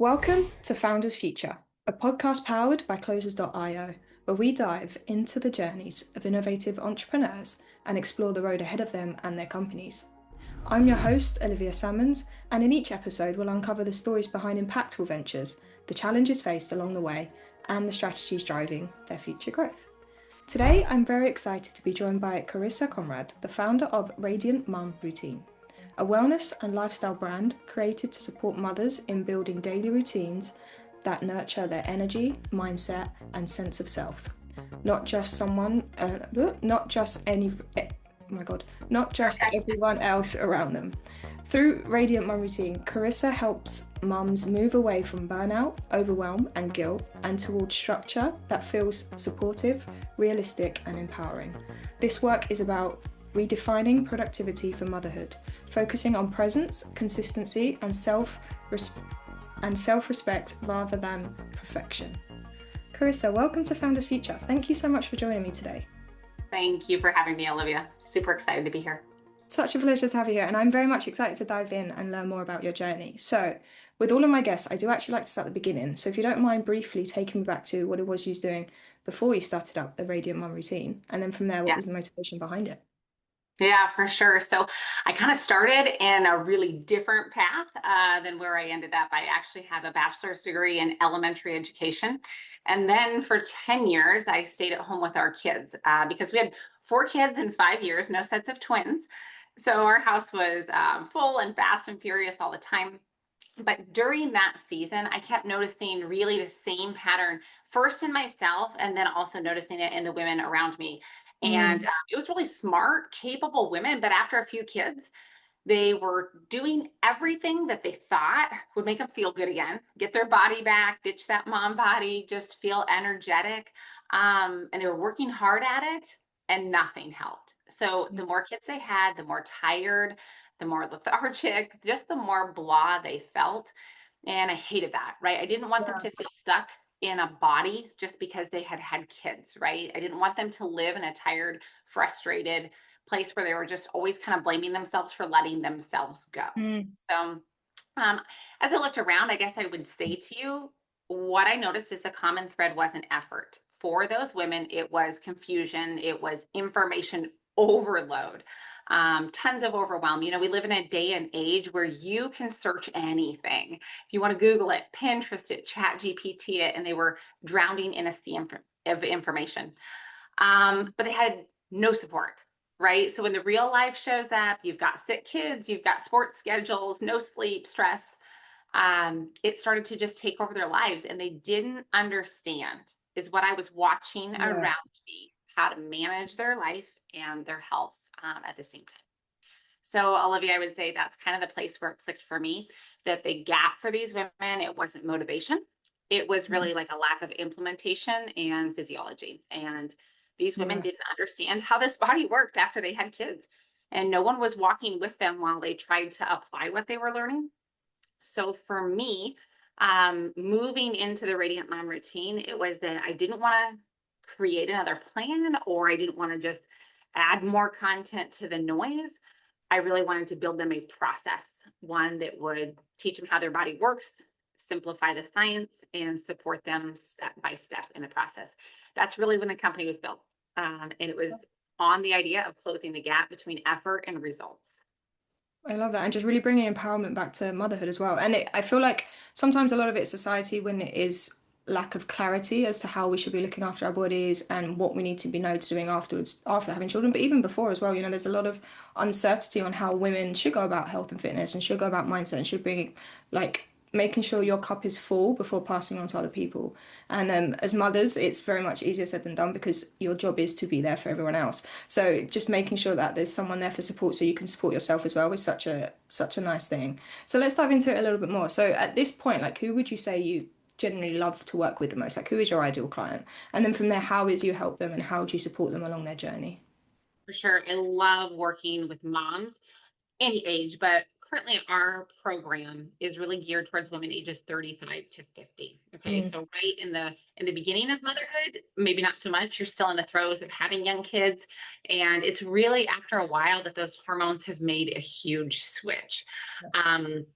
Welcome to Founders Future, a podcast powered by Closers.io, where we dive into the journeys of innovative entrepreneurs and explore the road ahead of them and their companies. I'm your host, Olivia Salmons, and in each episode, we'll uncover the stories behind impactful ventures, the challenges faced along the way, and the strategies driving their future growth. Today, I'm very excited to be joined by Carissa Konrad, the founder of Radiant Mum Routine, a wellness and lifestyle brand created to support mothers in building daily routines that nurture their energy, mindset, and sense of self. Not just everyone else around them. Through Radiant Mum Routine, Carissa helps mums move away from burnout, overwhelm, and guilt, and towards structure that feels supportive, realistic, and empowering. This work is about redefining productivity for motherhood, focusing on presence, consistency, and self-respect rather than perfection. Carissa, welcome to Founders Future. Thank you so much for joining me today. Thank you for having me, Olivia. Super excited to be here. Such a pleasure to have you here, and I'm very much excited to dive in and learn more about your journey. So, with all of my guests, I do actually like to start at the beginning. So, if you don't mind briefly taking me back to what it was you was doing before you started up the Radiant Mum Routine, and then from there, what was the motivation behind it? Yeah, for sure. So I kind of started in a really different path than where I ended up. I actually have a bachelor's degree in elementary education. And then for 10 years, I stayed at home with our kids because we had 4 kids in 5 years, no sets of twins. So our house was full and fast and furious all the time. But during that season, I kept noticing really the same pattern, first in myself, and then also noticing it in the women around me. And it was really smart, capable women. But after a few kids, they were doing everything that they thought would make them feel good again, get their body back, ditch that mom body, just feel energetic. And they were working hard at it, and nothing helped. So the more kids they had, the more tired, the more lethargic, just the more blah they felt. And I hated that, right? I didn't want them to feel stuck in a body just because they had had kids, right? I didn't want them to live in a tired, frustrated place where they were just always kind of blaming themselves for letting themselves go. So, um, as I looked around, I guess I would say to you, what I noticed is the common thread wasn't effort. For those women, it was confusion, it was information overload, tons of overwhelm. You know, we live in a day and age where you can search anything. If you want to Google it, Pinterest it, Chat GPT it, and they were drowning in a sea of information. But they had no support, right? So when the real life shows up, you've got sick kids, you've got sports schedules, no sleep, stress. It started to just take over their lives, and they didn't understand, is what I was watching around me, how to manage their life and their health at the same time. So, Olivia, I would say that's kind of the place where it clicked for me, that the gap for these women, it wasn't motivation. It was really like a lack of implementation and physiology. And these women didn't understand how this body worked after they had kids. And no one was walking with them while they tried to apply what they were learning. So for me, moving into the Radiant Mom routine, it was that I didn't want to create another plan, or I didn't want to just add more content to the noise. I really wanted to build them a process, one that would teach them how their body works, simplify the science, and support them step by step in the process. That's really when the company was built. And it was on the idea of closing the gap between effort and results. I love that, and just really bringing empowerment back to motherhood as well. And I feel like sometimes a lot of it's society when it is lack of clarity as to how we should be looking after our bodies and what we need to be doing afterwards after having children, but even before as well. You know, there's a lot of uncertainty on how women should go about health and fitness and should go about mindset and should bring like making sure your cup is full before passing on to other people. And as mothers, it's very much easier said than done because your job is to be there for everyone else. So just making sure that there's someone there for support so you can support yourself as well is such a nice thing. So let's dive into it a little bit more. So at this point, like who would you say you generally love to work with the most? Like who is your ideal client? And then from there, how is you help them and how do you support them along their journey? For sure. I love working with moms any age, but currently our program is really geared towards women ages 35 to 50. Okay. Mm, So right in the beginning of motherhood, maybe not so much. You're still in the throes of having young kids. And it's really after a while that those hormones have made a huge switch. Um,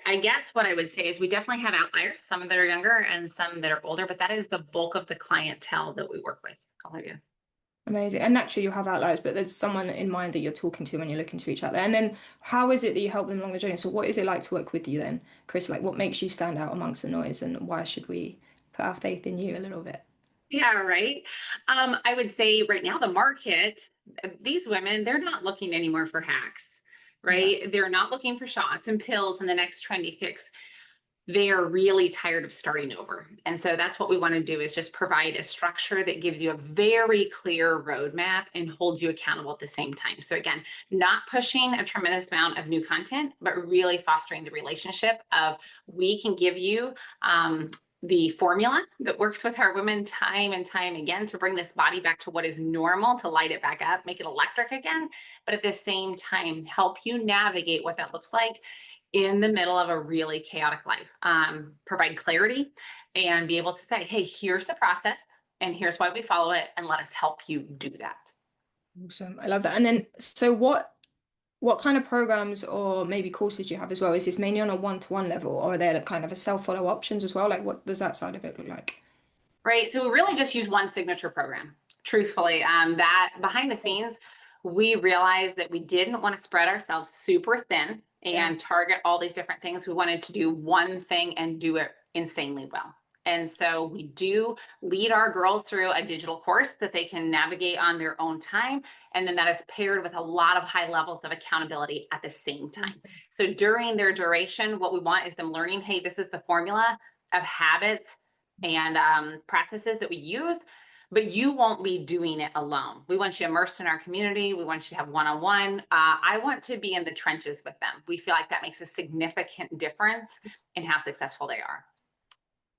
I guess what I would say is we definitely have outliers, some that are younger and some that are older, but that is the bulk of the clientele that we work with. All of you. Amazing. And naturally, you'll have outliers, but there's someone in mind that you're talking to when you're looking to each other. And then, how is it that you help them along the journey? So, what is it like to work with you then, Chris? Like, what makes you stand out amongst the noise, and why should we put our faith in you a little bit? Yeah, right. I would say right now the market, these women, they're not looking anymore for hacks, Yeah. right? They're not looking for shots and pills and the next trendy fix. They are really tired of starting over. And so that's what we want to do is just provide a structure that gives you a very clear roadmap and holds you accountable at the same time. So again, not pushing a tremendous amount of new content, but really fostering the relationship of we can give you the formula that works with our women time and time again to bring this body back to what is normal, to light it back up, make it electric again, but at the same time, help you navigate what that looks like in the middle of a really chaotic life. Provide clarity and be able to say, hey, here's the process and here's why we follow it, and let us help you do that. Awesome. I love that. And then, so what kind of programs or maybe courses do you have as well? Is this mainly on a one-to-one level, or are there kind of a self-follow options as well? Like, what does that side of it look like? Right. So we really just use one signature program, truthfully. That behind the scenes, we realized that we didn't want to spread ourselves super thin Yeah. and target all these different things. We wanted to do one thing and do it insanely well. And so we do lead our girls through a digital course that they can navigate on their own time. And then that is paired with a lot of high levels of accountability at the same time. So during their duration, what we want is them learning, hey, this is the formula of habits and processes that we use, but you won't be doing it alone. We want you immersed in our community. We want you to have one-on-one. I want to be in the trenches with them. We feel like that makes a significant difference in how successful they are.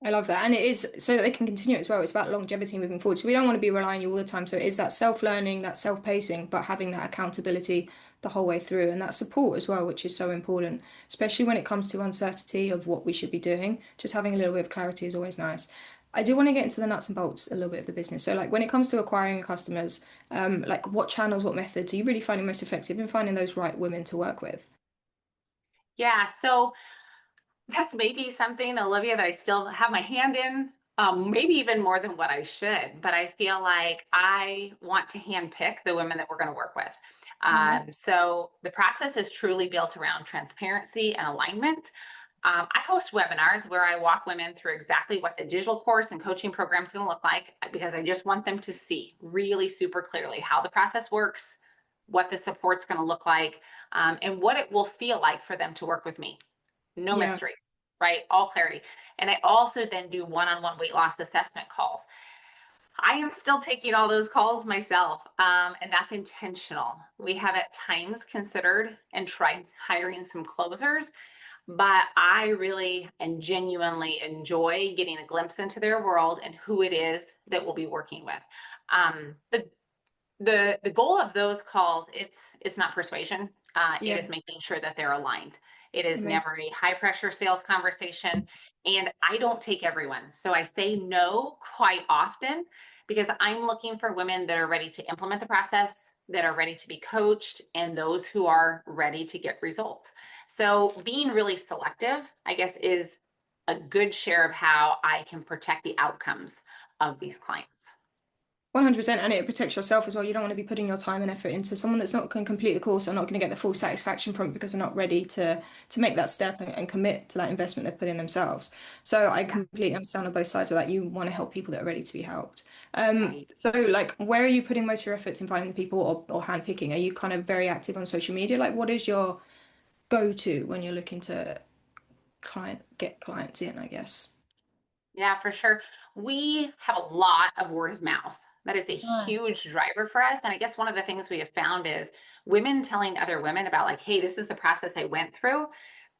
I love that. And it is so that they can continue it as well. It's about longevity moving forward. So we don't want to be relying on you all the time. So it is that self-learning, that self-pacing, but having that accountability the whole way through and that support as well, which is so important, especially when it comes to uncertainty of what we should be doing. Just having a little bit of clarity is always nice. I do want to get into the nuts and bolts a little bit of the business. So like when it comes to acquiring customers, like what channels, what methods are you really finding most effective in finding those right women to work with? Yeah, so that's maybe something, Olivia, that I still have my hand in, maybe even more than what I should. But I feel like I want to handpick the women that we're going to work with. Mhm. So the process is truly built around transparency and alignment. I host webinars where I walk women through exactly what the digital course and coaching program is going to look like because I just want them to see really super clearly how the process works, what the support's going to look like, and what it will feel like for them to work with me. No Yeah, mysteries, right? All clarity. And I also then do one-on-one weight loss assessment calls. I am still taking all those calls myself, and that's intentional. We have at times considered and tried hiring some closers, but I really and genuinely enjoy getting a glimpse into their world and who it is that we'll be working with. The goal of those calls, it's not persuasion. It yeah, is making sure that they're aligned. It is amazing. never a high pressure sales conversation, and I don't take everyone, so I say no quite often because I'm looking for women that are ready to implement the process, that are ready to be coached, and those who are ready to get results. So being really selective, I guess, is a good share of how I can protect the outcomes of these clients. 100%, and it protects yourself as well. You don't want to be putting your time and effort into someone that's not going to complete the course or not going to get the full satisfaction from it because they're not ready to make that step and commit to that investment they've put in themselves. So I Yeah, completely understand on both sides of that. You want to help people that are ready to be helped. Um, right. so like where are you putting most of your efforts in finding people or hand picking? Are you kind of very active on social media? Like what is your go-to when you're looking to get clients in, I guess? Yeah, for sure. We have a lot of word of mouth. That is a Nice. huge driver for us. And I guess one of the things we have found is women telling other women about, like, hey, this is the process I went through,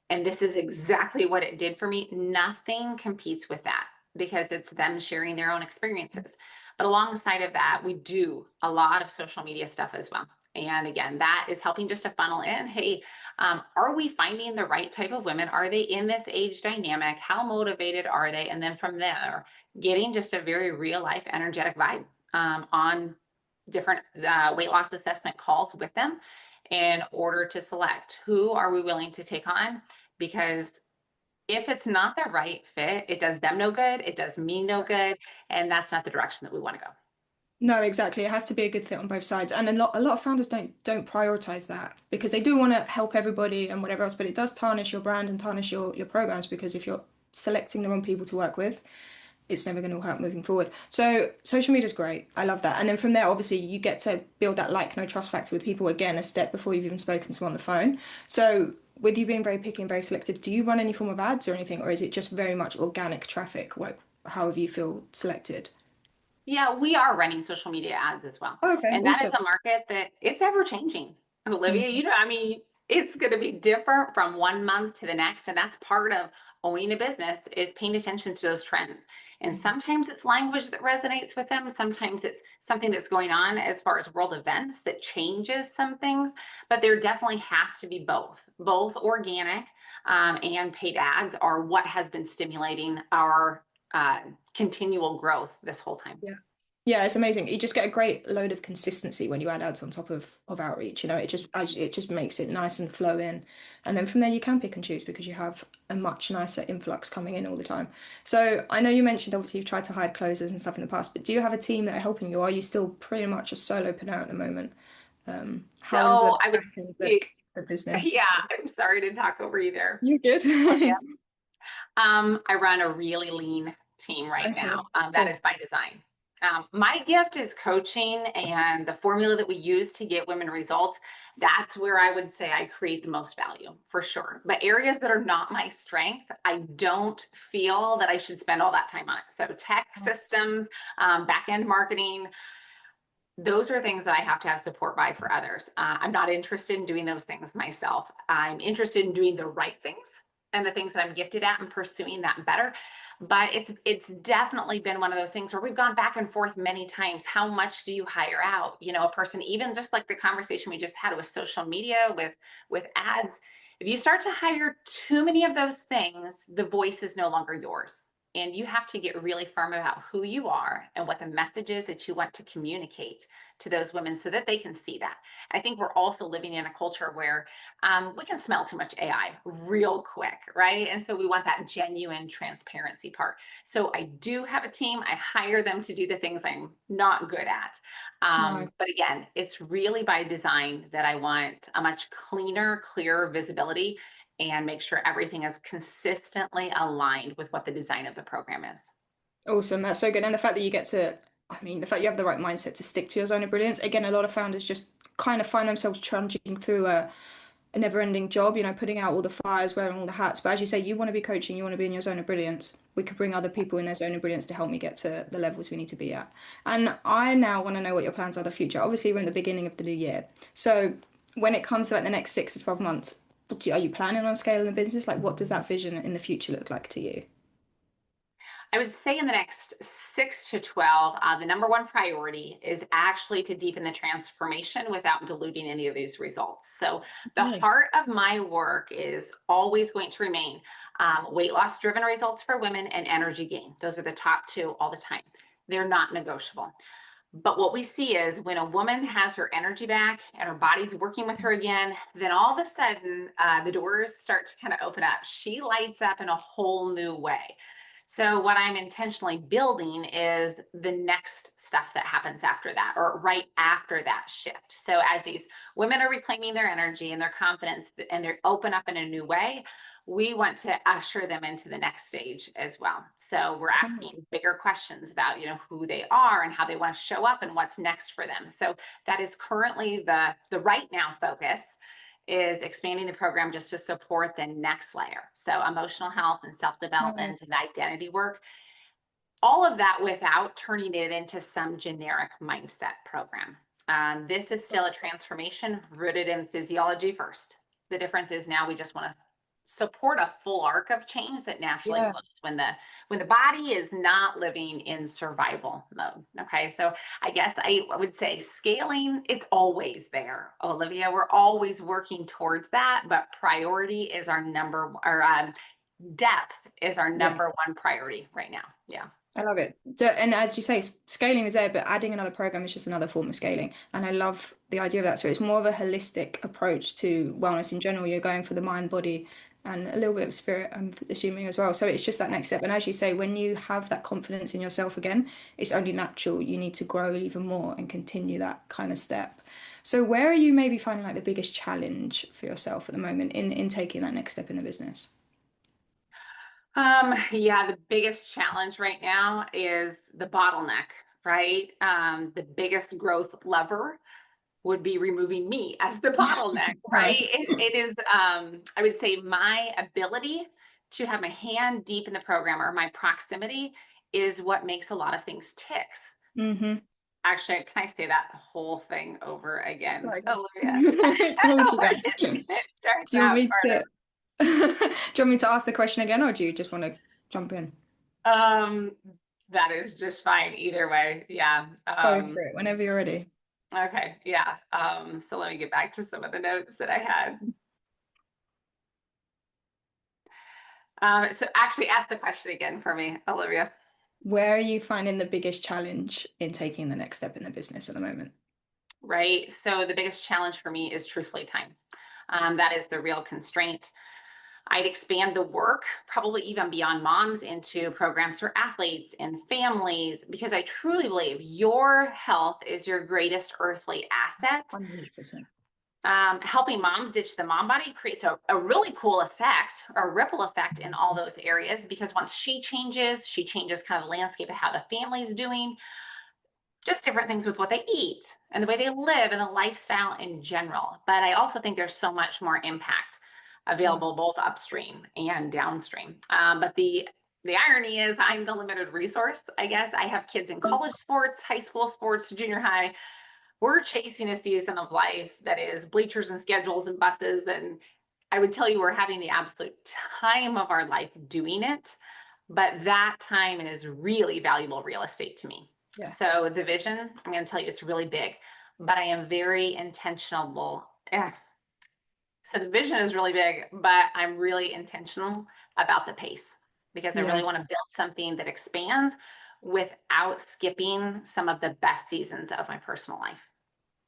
and this is exactly what it did for me. Nothing competes with that because it's them sharing their own experiences. But alongside of that, we do a lot of social media stuff as well. And again, that is helping just to funnel in, hey, are we finding the right type of women? Are they in this age dynamic? How motivated are they? And then from there, getting just a very real life energetic vibe on different weight loss assessment calls with them in order to select who are we willing to take on because if it's not the right fit, it does them no good, it does me no good, and that's not the direction that we want to go. No, exactly. It has to be a good fit on both sides. And a lot of founders don't prioritize that because they do want to help everybody and whatever else, but it does tarnish your brand and tarnish your programs because if you're selecting the wrong people to work with, it's never going to help moving forward. So social media is great. I love that. And then from there, obviously, you get to build that like, no trust factor with people again, a step before you've even spoken to them on the phone. So with you being very picky and very selective, do you run any form of ads or anything, or is it just very much organic traffic? Like, however you feel selected? Yeah, we are running social media ads as well. Oh, okay, And that is awesome. a market that it's ever changing. Olivia, Mhm. I mean, it's going to be different from one month to the next. And that's part of owning a business is paying attention to those trends. And sometimes it's language that resonates with them. Sometimes it's something that's going on as far as world events that changes some things. But there definitely has to be both organic and paid ads are what has been stimulating our uh, continual growth this whole time. Yeah. Yeah, it's amazing. You just get a great load of consistency when you add ads on top of outreach. It just makes it nice and flow in, and then from there you can pick and choose because you have a much nicer influx coming in all the time. So I know you mentioned obviously you've tried to hire closers and stuff in the past, but do you have a team that are helping you? Or are you still pretty much a solopreneur at the moment? How does the So I would, back end look for business? yeah, I'm sorry to talk over you there. You're good. I run a really lean team right now. Okay, That cool. is by design. My gift is coaching and the formula that we use to get women results. That's where I would say I create the most value for sure. But areas that are not my strength, I don't feel that I should spend all that time on it. So, tech systems, back end marketing, those are things that I have to have support by for others. I'm not interested in doing those things myself. I'm interested in doing the right things and the things that I'm gifted at and pursuing that better. But it's definitely been one of those things where we've gone back and forth many times. How much do you hire out? A person, even just like the conversation we just had with social media, with ads. If you start to hire too many of those things, the voice is no longer yours. And you have to get really firm about who you are and what the message is that you want to communicate to those women so that they can see that. I think we're also living in a culture where we can smell too much AI real quick, right? And so we want that genuine transparency part. So I do have a team. I hire them to do the things I'm not good at. Nice. But again, it's really by design that I want a much cleaner, clearer visibility and make sure everything is consistently aligned with what the design of the program is. Awesome. That's so good. And the fact that you get to, I mean, the fact you have the right mindset to stick to your zone of brilliance. Again, a lot of founders just kind of find themselves trudging through a never-ending job, putting out all the fires, wearing all the hats. But as you say, you want to be coaching, you want to be in your zone of brilliance. We could bring other people in their zone of brilliance to help me get to the levels we need to be at. And I now want to know what your plans are for the future. Obviously, we're in the beginning of the new year. So when it comes to like the next 6 to 12 months, are you planning on scaling the business? Like, what does that vision in the future look like to you? I would say in the next 6 to 12, the number one priority is actually to deepen the transformation without diluting any of these results. So, the Okay. heart of my work is always going to remain weight loss driven results for women and energy gain. Those are the top two all the time. They're not negotiable. But what we see is when a woman has her energy back and her body's working with her again, then all of a sudden the doors start to kind of open up. She lights up in a whole new way. So, what I'm intentionally building is the next stuff that happens after that, or right after that shift. So, as these women are reclaiming their energy and their confidence and they're open up in a new way, we want to usher them into the next stage as well. So we're asking bigger questions about, who they are and how they want to show up and what's next for them. So that is currently the right now focus is expanding the program just to support the next layer. So emotional health and Nice. self-development and identity work, all of that without turning it into some generic mindset program. This is still a transformation rooted in physiology first. The difference is now we just want to support a full arc of change that naturally Yeah. flows when the body is not living in survival mode. Okay, so I guess I would say scaling, it's always there, Olivia. We're always working towards that, but priority is our number, or depth is our Yeah. number one priority right now. Yeah. I love it. And as you say, scaling is there, but adding another program is just another form of scaling. And I love the idea of that. So it's more of a holistic approach to wellness in general. You're going for the mind, body, and a little bit of spirit, I'm assuming as well. So it's just that next step. And as you say, when you have that confidence in yourself again, it's only natural. You need to grow even more and continue that kind of step. So where are you maybe finding like the biggest challenge for yourself at the moment in taking that next step in the business? Yeah, the biggest challenge right now is the bottleneck, right? The biggest growth lever would be removing me as the bottleneck, right? Right. It is, I would say, my ability to have my hand deep in the program or my proximity is what makes a lot of things ticks. Mm-hmm. Actually, can I say that whole thing over again, Right. Olivia? Of course you We're can. just gonna start Do you want that me part to do you want me to ask the question again, or do you just want to jump in? over. That is just fine either way. Yeah. Go for it whenever you're ready. Okay. Yeah. So let me get back to some of the notes that I had. So actually ask the question again for me, Olivia. Where are you finding the biggest challenge in taking the next step in the business at the moment? Right. So the biggest challenge for me is truthfully time. That is the real constraint. I'd expand the work, probably even beyond moms, into programs for athletes and families, because I truly believe your health is your greatest earthly asset. 100%. Helping moms ditch the mom body creates a really cool effect or ripple effect in all those areas because once she changes kind of the landscape of how the family's doing, just different things with what they eat and the way they live and the lifestyle in general. But I also think there's so much more impact Yeah. available both upstream and downstream. But the irony is I'm the limited resource, I guess. I have kids in college sports, high school sports, junior high. We're chasing a season of life that is bleachers and schedules and buses. And I would tell you we're having the absolute time of our life doing it. But that time is really valuable real estate to me. Yeah. So the vision, I'm going to tell you, it's really big, but I am very intentional. So the vision is really big, but I'm really intentional about the pace because I Yeah. really want to build something that expands without skipping some of the best seasons of my personal life.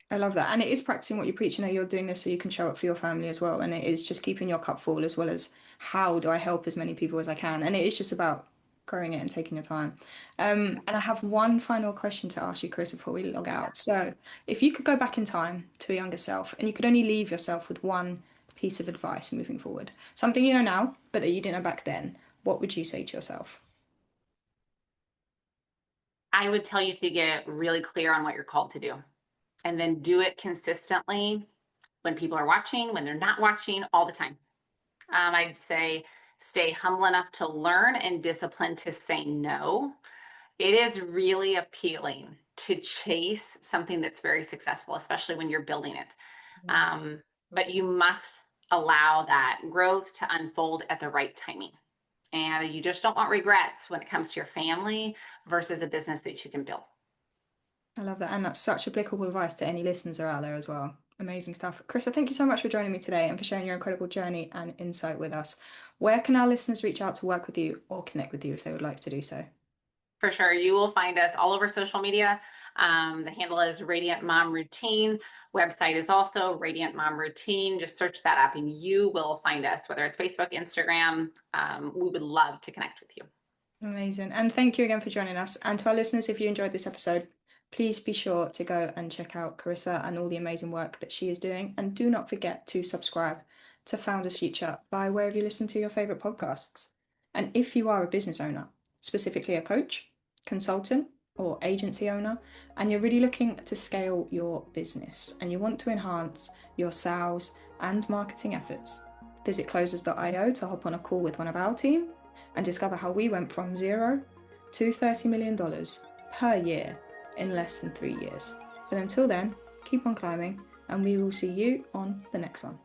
I love that. And it is practicing what you preach. You know, you're doing this so you can show up for your family as well. And it is just keeping your cup full as well as how do I help as many people as I can. And it is just about growing it and taking your time. And I have one final question to ask you, Chris, before we log out. So if you could go back in time to a younger self and you could only leave yourself with one piece of advice moving forward, something you know now, but that you didn't know back then, what would you say to yourself? I would tell you to get really clear on what you're called to do and then do it consistently when people are watching, when they're not watching, all the time. I'd say stay humble enough to learn and disciplined to say no. It is really appealing to chase something that's very successful, especially when you're building it. Um, but you must allow that growth to unfold at the right timing. And you just don't want regrets when it comes to your family versus a business that you can build. I love that. And that's such applicable advice to any listeners who are out there as well. Amazing stuff. Chris, thank you so much for joining me today and for sharing your incredible journey and insight with us. Where can our listeners reach out to work with you or connect with you if they would like to do so? For sure. You will find us all over social media. The handle is Radiant Mom Routine. Website is also Radiant Mom Routine. Just search that up and you will find us, whether it's Facebook, Instagram. We would love to connect with you. Amazing. And thank you again for joining us. And to our listeners, if you enjoyed this episode, please be sure to go and check out Carissa and all the amazing work that she is doing. And do not forget to subscribe to Founders Future by wherever you listen to your favorite podcasts. And if you are a business owner, specifically a coach, consultant, or agency owner, and you're really looking to scale your business and you want to enhance your sales and marketing efforts, visit closers.io to hop on a call with one of our team and discover how we went from zero to $30 million per year in less than 3 years. But until then, keep on climbing, and we will see you on the next one.